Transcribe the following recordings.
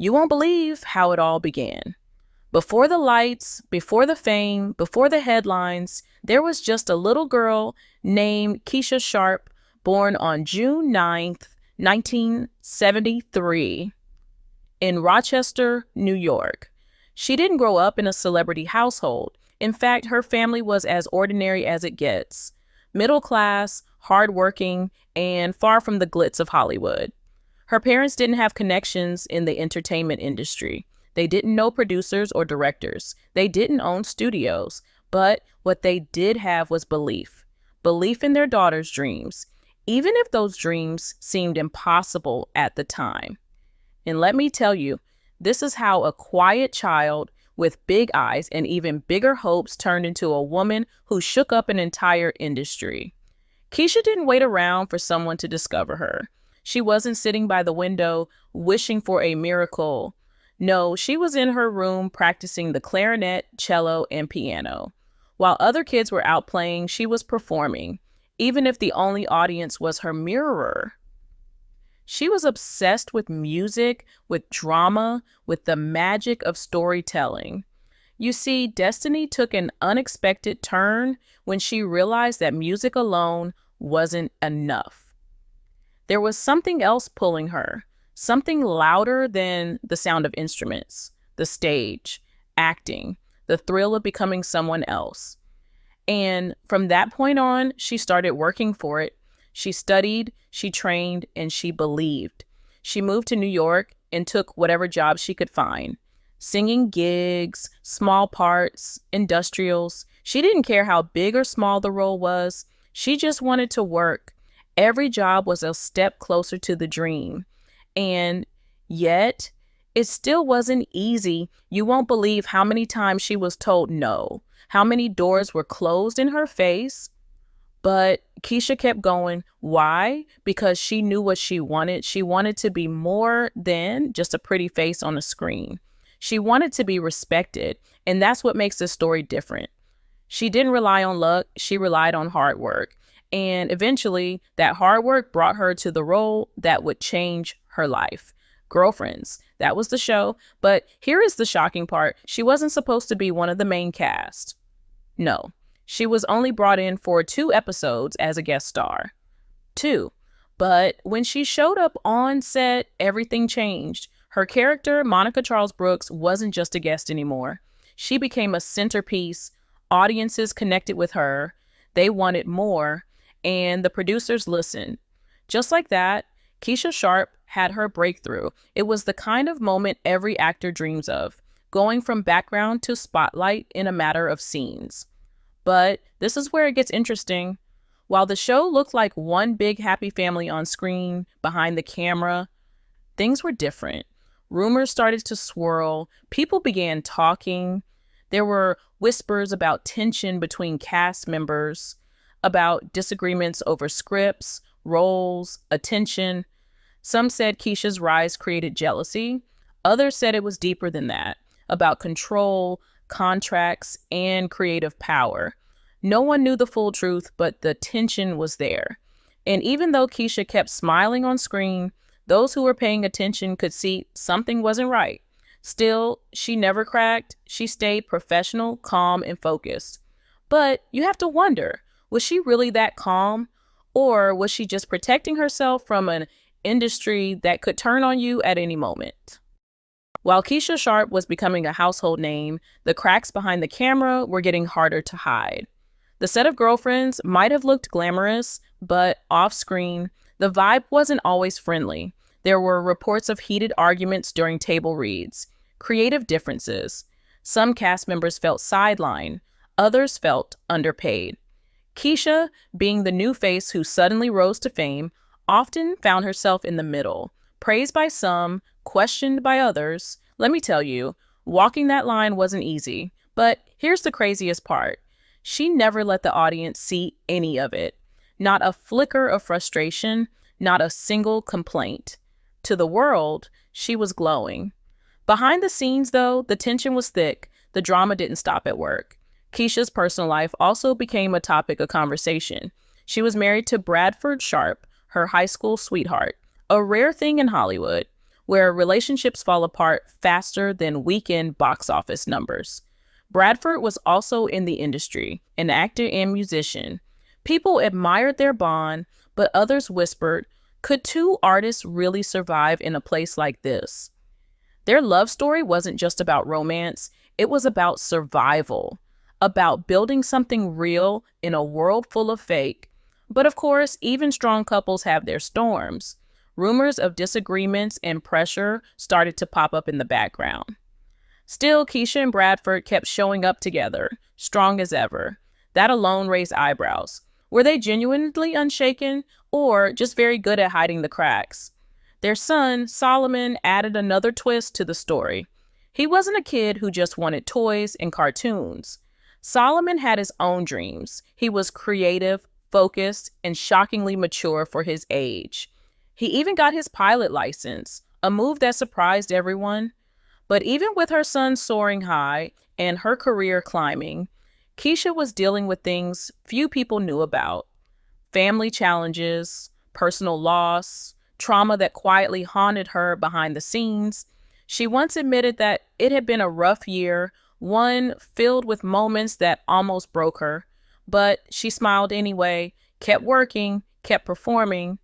You won't believe how it all began. Before the lights, before the fame, before the headlines, there was just a little girl named Keesha Sharp, born on June 9th, 1973, in Rochester, New York. She didn't grow up in a celebrity household. In fact, her family was as ordinary as it gets. Middle class, hardworking, and far from the glitz of Hollywood. Her parents didn't have connections in the entertainment industry. They didn't know producers or directors. They didn't own studios. But what they did have was belief. Belief in their daughter's dreams, even if those dreams seemed impossible at the time. And let me tell you, this is how a quiet child with big eyes and even bigger hopes turned into a woman who shook up an entire industry. Keesha didn't wait around for someone to discover her. She wasn't sitting by the window wishing for a miracle. No, she was in her room practicing the clarinet, cello, and piano. While other kids were out playing, she was performing, even if the only audience was her mirror. She was obsessed with music, with drama, with the magic of storytelling. You see, destiny took an unexpected turn when she realized that music alone wasn't enough. There was something else pulling her, something louder than the sound of instruments, the stage, acting, the thrill of becoming someone else. And from that point on, she started working for it. She studied, she trained, and she believed. She moved to New York and took whatever job she could find. Singing gigs, small parts, industrials. She didn't care how big or small the role was. She just wanted to work. Every job was a step closer to the dream. And yet, it still wasn't easy. You won't believe how many times she was told no, how many doors were closed in her face. But Keesha kept going. Why? Because she knew what she wanted. She wanted to be more than just a pretty face on a screen. She wanted to be respected, and that's what makes this story different. She didn't rely on luck. She relied on hard work. And eventually, that hard work brought her to the role that would change her life. Girlfriends, that was the show. But here is the shocking part. She wasn't supposed to be one of the main cast. No. She was only brought in for 2 episodes as a guest star. 2. But when she showed up on set, everything changed. Her character, Monica Charles Brooks, wasn't just a guest anymore. She became a centerpiece. Audiences connected with her. They wanted more, and the producers listened. Just like that, Keesha Sharp had her breakthrough. It was the kind of moment every actor dreams of, going from background to spotlight in a matter of scenes. But this is where it gets interesting. While the show looked like one big happy family on screen, behind the camera, things were different. Rumors started to swirl. People began talking. There were whispers about tension between cast members, about disagreements over scripts, roles, attention. Some said Keesha's rise created jealousy. Others said it was deeper than that, about control, contracts, and creative power. No one knew the full truth, but the tension was there. And even though Keesha kept smiling on screen, those who were paying attention could see something wasn't right. Still, she never cracked. She stayed professional, calm, and focused. But you have to wonder, was she really that calm? Or was she just protecting herself from an industry that could turn on you at any moment? While Keesha Sharp was becoming a household name, the cracks behind the camera were getting harder to hide. The set of Girlfriends might have looked glamorous, but off-screen, the vibe wasn't always friendly. There were reports of heated arguments during table reads, creative differences. Some cast members felt sidelined, others felt underpaid. Keesha, being the new face who suddenly rose to fame, often found herself in the middle, praised by some, questioned by others. Let me tell you, walking that line wasn't easy. But here's the craziest part. She never let the audience see any of it. Not a flicker of frustration, not a single complaint. To the world, she was glowing. Behind the scenes, though, the tension was thick. The drama didn't stop at work. Keesha's personal life also became a topic of conversation. She was married to Bradford Sharp, her high school sweetheart, a rare thing in Hollywood. where relationships fall apart faster than weekend box office numbers. Bradford was also in the industry, an actor and musician. People admired their bond, but others whispered, could two artists really survive in a place like this? Their love story wasn't just about romance, it was about survival, about building something real in a world full of fake. But of course, even strong couples have their storms. Rumors of disagreements and pressure started to pop up in the background. Still, Keesha and Bradford kept showing up together, strong as ever. That alone raised eyebrows. Were they genuinely unshaken, or just very good at hiding the cracks? Their son, Solomon, added another twist to the story. He wasn't a kid who just wanted toys and cartoons. Solomon had his own dreams. He was creative, focused, and shockingly mature for his age. He even got his pilot license, a move that surprised everyone. But even with her son soaring high and her career climbing, Keesha was dealing with things few people knew about. Family challenges, personal loss, trauma that quietly haunted her behind the scenes. She once admitted that it had been a rough year, one filled with moments that almost broke her. But she smiled anyway, kept working, kept performing.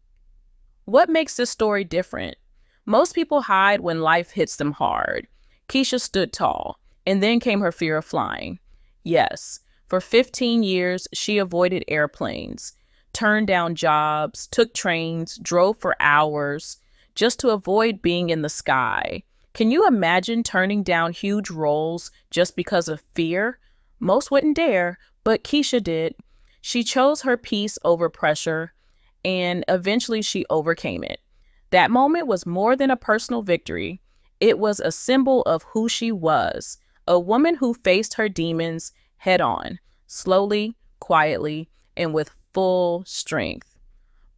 What makes this story different? Most people hide when life hits them hard. Keesha stood tall, and then came her fear of flying. Yes, for 15 years, she avoided airplanes, turned down jobs, took trains, drove for hours, just to avoid being in the sky. Can you imagine turning down huge roles just because of fear? Most wouldn't dare, but Keesha did. She chose her peace over pressure, and eventually she overcame it. That moment was more than a personal victory. It was a symbol of who she was, a woman who faced her demons head on, slowly, quietly, and with full strength.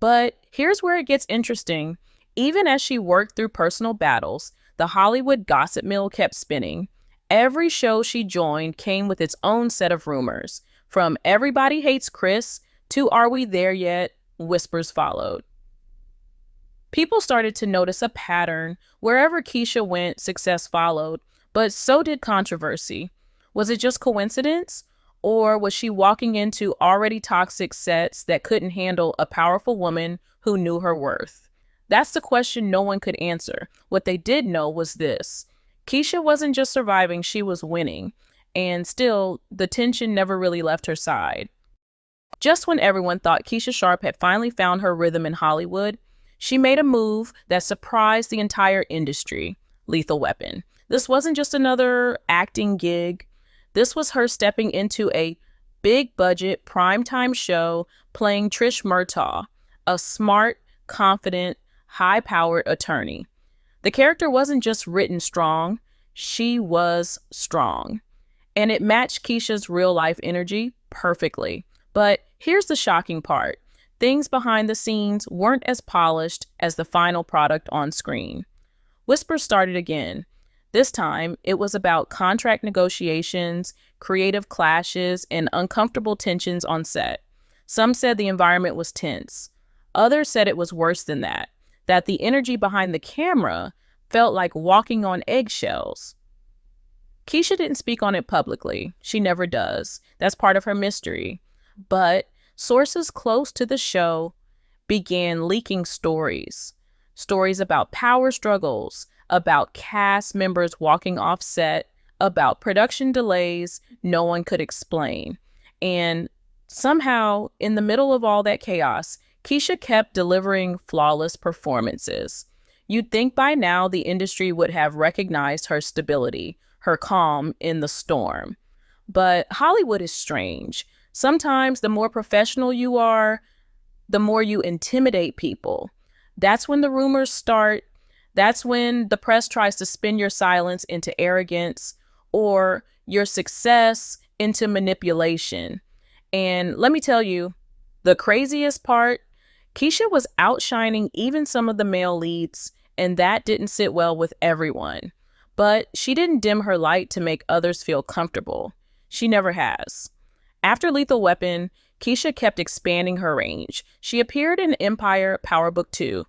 But here's where it gets interesting. Even as she worked through personal battles, the Hollywood gossip mill kept spinning. Every show she joined came with its own set of rumors. From "everybody hates Chris" to "are we there yet?" whispers followed. People started to notice a pattern. Wherever Keesha went, success followed, but so did controversy. Was it just coincidence? Or was she walking into already toxic sets that couldn't handle a powerful woman who knew her worth? That's the question no one could answer. What they did know was this. Keesha wasn't just surviving, she was winning. And still, the tension never really left her side. Just when everyone thought Keesha Sharp had finally found her rhythm in Hollywood, she made a move that surprised the entire industry: Lethal Weapon. This wasn't just another acting gig. This was her stepping into a big-budget, primetime show playing Trish Murtaugh, a smart, confident, high-powered attorney. The character wasn't just written strong, she was strong. And it matched Keesha's real-life energy perfectly. But here's the shocking part. Things behind the scenes weren't as polished as the final product on screen. Whispers started again. This time, it was about contract negotiations, creative clashes, and uncomfortable tensions on set. Some said the environment was tense. Others said it was worse than that the energy behind the camera felt like walking on eggshells. Keesha didn't speak on it publicly. She never does. That's part of her mystery. But sources close to the show began leaking stories. Stories about power struggles, about cast members walking off set, about production delays no one could explain. And somehow, in the middle of all that chaos, Keesha kept delivering flawless performances. You'd think by now the industry would have recognized her stability, her calm in the storm. But Hollywood is strange. Sometimes the more professional you are, the more you intimidate people. That's when the rumors start. That's when the press tries to spin your silence into arrogance or your success into manipulation. And let me tell you, the craziest part, Keesha was outshining even some of the male leads, and that didn't sit well with everyone. But she didn't dim her light to make others feel comfortable. She never has. After Lethal Weapon, Keesha kept expanding her range. She appeared in Empire, Power Book 2,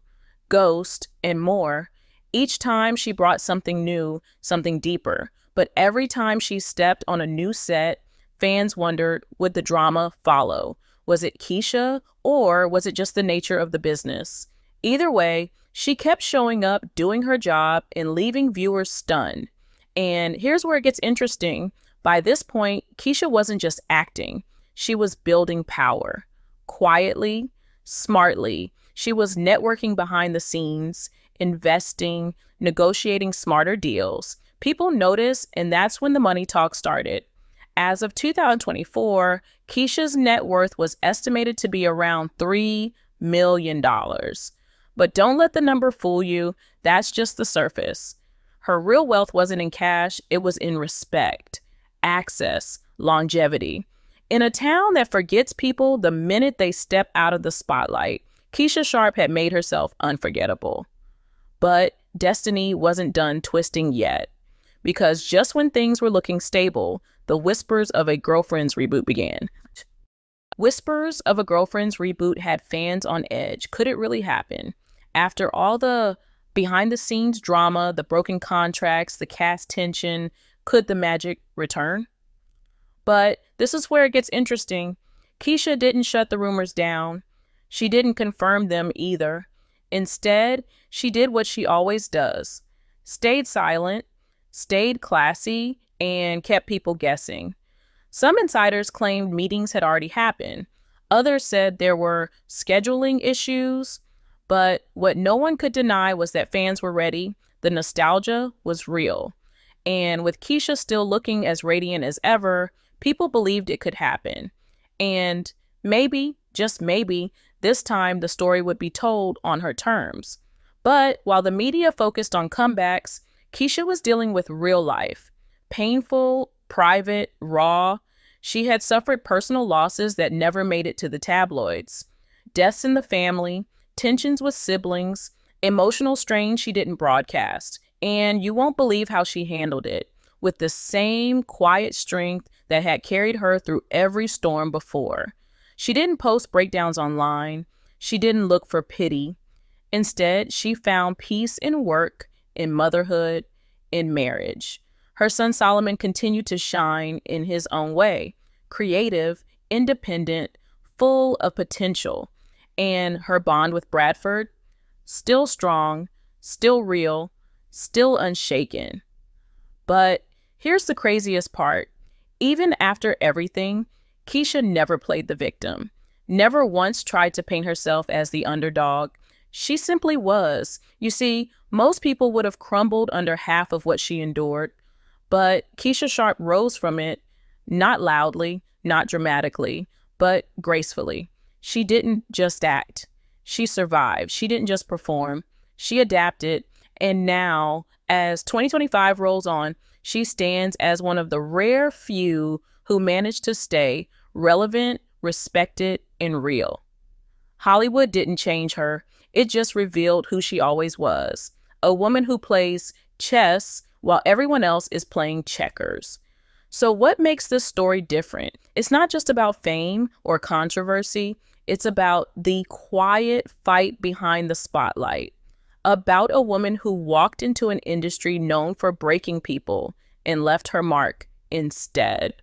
Ghost, and more. Each time she brought something new, something deeper. But every time she stepped on a new set, fans wondered, would the drama follow? Was it Keesha, or was it just the nature of the business? Either way, she kept showing up, doing her job, and leaving viewers stunned. And here's where it gets interesting. By this point, Keesha wasn't just acting, she was building power. Quietly, smartly, she was networking behind the scenes, investing, negotiating smarter deals. People noticed, and that's when the money talk started. As of 2024, Keisha's net worth was estimated to be around $3 million. But don't let the number fool you, that's just the surface. Her real wealth wasn't in cash, it was in respect, access, longevity. In a town that forgets people the minute they step out of the spotlight, Keesha Sharp had made herself unforgettable. But destiny wasn't done twisting yet, because just when things were looking stable, the whispers of a Girlfriend's reboot began. Whispers of a Girlfriend's reboot had fans on edge. Could it really happen? After all the behind-the-scenes drama, the broken contracts, the cast tension, could the magic return? But this is where it gets interesting. Keesha didn't shut the rumors down. She didn't confirm them either. Instead, she did what she always does. Stayed silent, stayed classy, and kept people guessing. Some insiders claimed meetings had already happened. Others said there were scheduling issues. But what no one could deny was that fans were ready. The nostalgia was real. And with Keesha still looking as radiant as ever, people believed it could happen. And maybe, just maybe, this time the story would be told on her terms. But while the media focused on comebacks, Keesha was dealing with real life. Painful, private, raw. She had suffered personal losses that never made it to the tabloids. Deaths in the family, tensions with siblings, emotional strain she didn't broadcast. And you won't believe how she handled it, with the same quiet strength that had carried her through every storm before. She didn't post breakdowns online. She didn't look for pity. Instead, she found peace in work, in motherhood, in marriage. Her son Solomon continued to shine in his own way, creative, independent, full of potential. And her bond with Bradford, still strong, still real, still unshaken. But here's the craziest part. Even after everything, Keesha never played the victim, never once tried to paint herself as the underdog. She simply was. You see, most people would have crumbled under half of what she endured. But Keesha Sharp rose from it, not loudly, not dramatically, but gracefully. She didn't just act. She survived. She didn't just perform. She adapted. And now, as 2025 rolls on, she stands as one of the rare few who managed to stay relevant, respected, and real. Hollywood didn't change her. It just revealed who she always was. A woman who plays chess while everyone else is playing checkers. So what makes this story different? It's not just about fame or controversy. It's about the quiet fight behind the spotlight. About a woman who walked into an industry known for breaking people and left her mark instead.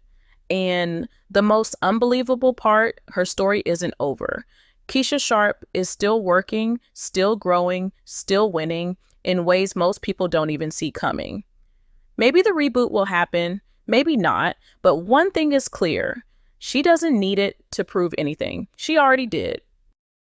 And the most unbelievable part, her story isn't over. Keesha Sharp is still working, still growing, still winning in ways most people don't even see coming. Maybe the reboot will happen, maybe not, but one thing is clear. She doesn't need it to prove anything. She already did.